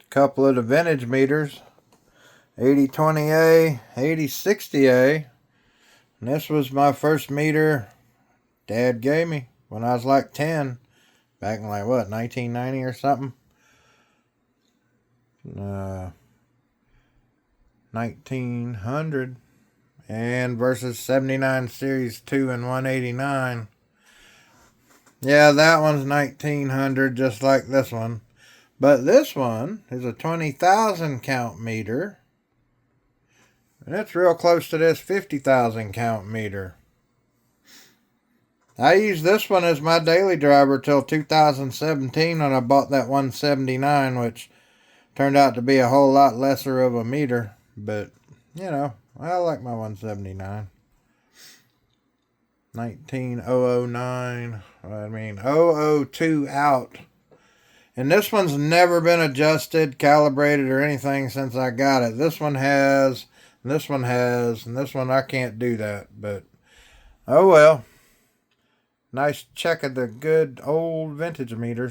Couple of the vintage meters, 8020A, 8060A. And this was my first meter Dad gave me when I was like 10, back in like what, 1990 or something. 1900, and versus 79 series 2 and 189. Yeah, that one's 1900, just like this one. But this one is a 20,000 count meter. And it's real close to this 50,000 count meter. I used this one as my daily driver till 2017 when I bought that 179, which turned out to be a whole lot lesser of a meter. But, you know, I like my 179. 19009. I mean, 002 out. And this one's never been adjusted, calibrated, or anything since I got it. This one has, and this one has, and this one I can't do that. But, oh well. Nice check of the good old vintage meters.